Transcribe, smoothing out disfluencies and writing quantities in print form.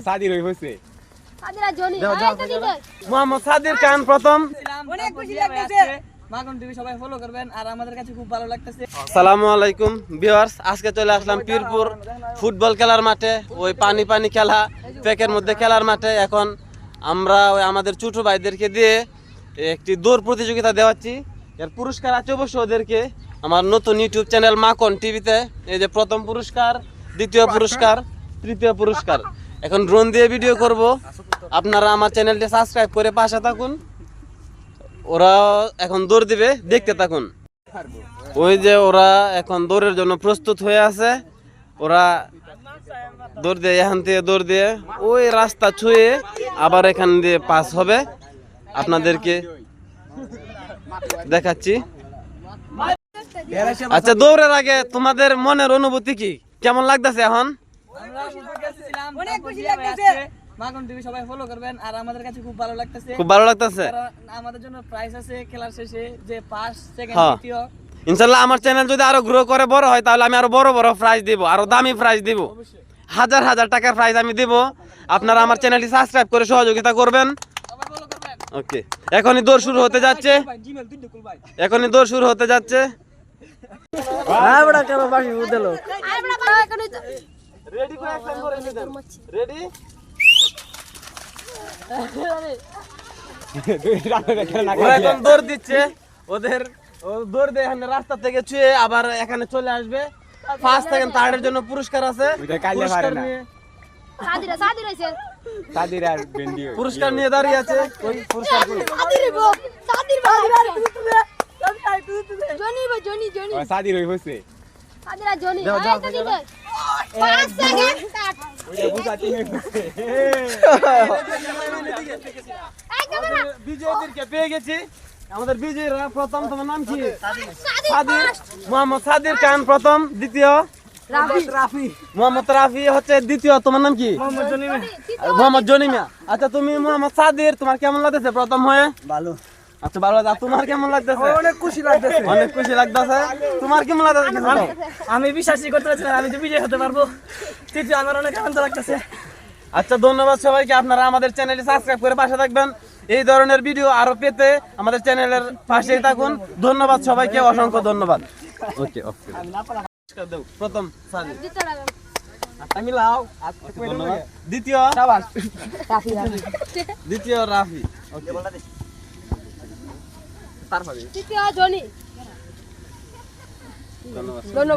সাদির হইছে মোহাম্মদ সাদির খান প্রথম। অনেক খুশি লাগতেছে। মাখন টিভি সবাই ফলো করবেন আর আমাদের কাছে খুব ভালো লাগতেছে। আসসালামু আলাইকুম ভিউয়ার্স, আজকে চলে আসলাম পীরপুর ফুটবল খেলার মাঠে, ওই পানি খেলা প্যাকের মধ্যে খেলার মাঠে। এখন আমরা ওই আমাদের ছোট ভাইদেরকে দিয়ে একটি দৌড় প্রতিযোগিতা দেওয়াচ্ছি। এর পুরস্কার আছে অবশ্য ওদেরকে আমার নতুন ইউটিউব চ্যানেল মাখন টিভিতে। এই যে প্রথম পুরস্কার, দ্বিতীয় পুরস্কার, তৃতীয় পুরস্কার। এখন ড্রোন দিয়ে ভিডিও করব, আপনারা আমার চ্যানেলটি সাবস্ক্রাইব করে পাশে থাকুন। ওরা এখন দৌড় দিবে, দেখতে থাকুন। ওই যে ওরা এখন দৌড়ের জন্য প্রস্তুত হয়ে আছে। ওরা দৌড় দিয়ে এখান থেকে দৌড় দিয়ে ওই রাস্তা ছুঁয়ে আবার এখান দিয়ে পাস হবে, আপনাদেরকে দেখাচ্ছি। আচ্ছা, দৌড়ের আগে তোমাদের মনের অনুভূতি কি, কেমন লাগতেছে এখন? অনেক খুশি লাগতেছে। মাখন টিভি সবাই ফলো করবেন আর আমাদের কাছে খুব ভালো লাগতেছে। খুব ভালো লাগতেছে। আমাদের জন্য প্রাইজ আছে খেলার শেষে, যে ফার্স্ট সেকেন্ড তৃতীয়। ইনশাআল্লাহ আমার চ্যানেল যদি আরো গ্রো করে বড় হয় তাহলে আমি আরো বড় বড় প্রাইজ দিব, আরো দামি প্রাইজ দিব, হাজার হাজার টাকার প্রাইজ আমি দিব। আপনারা আমার চ্যানেলটি সাবস্ক্রাইব করে সহযোগিতা করবেন। ওকে, এখনই দৌড় শুরু হতে যাচ্ছে, এখনই দৌড় শুরু হতে যাচ্ছে। রেডি? এখন দৌড় দিচ্ছে, ওদের দৌড় দিয়ে এখানে রাস্তা থেকে ছুঁয়ে আবার এখানে চলে আসবে। ফার্স্ট সেকেন্ড থার্ডের জন্য পুরস্কার আছে। পুরস্কার নিয়ে দাঁড়িয়ে আছে। ওই পুরস্কার সাদির হইছে বিজয়ীদেরকে পেয়ে গেছি। আমাদের বিজয়ীরা প্রথম, তোমার নাম কি? সাদির, মোহাম্মদ সাদির খান প্রথম, দ্বিতীয় মোহাম্মদ রাফি হচ্ছে দ্বিতীয়। তোমার নাম কি? মোহাম্মদ জনিমিয়া। আচ্ছা, তুমি মোহাম্মদ সাদির, তোমার কেমন লাগতেছে প্রথম হয়ে? ভালো। আচ্ছা, ভালো লাগছে। তোমার কেমন লাগতেছে? অনেক খুশি লাগতেছে। অনেক খুশি লাগতেছে। তোমার কেমন লাগতেছে? আমি বিশ্বাসই করতে পারছি না আমি যে বিজয় হতে পারবো। তৃতীয় আমার অনেক আনন্দ লাগতেছে। আচ্ছা, ধন্যবাদ সবাইকে। আপনারা আমাদের চ্যানেলটি সাবস্ক্রাইব করে পাশে থাকবেন। এই ধরনের ভিডিও আরো পেতে আমাদের চ্যানেলের পাশেই থাকুন। ধন্যবাদ সবাইকে, অসংখ্য ধন্যবাদ। ওকে ওকে, প্রথম সাদির, আমি লাও, ধন্যবাদ। দ্বিতীয় দ্বিতীয় রাফি, ওকে, তারপরে তৃতীয় জনি। ধন্যবাদ। ধন্যবাদ।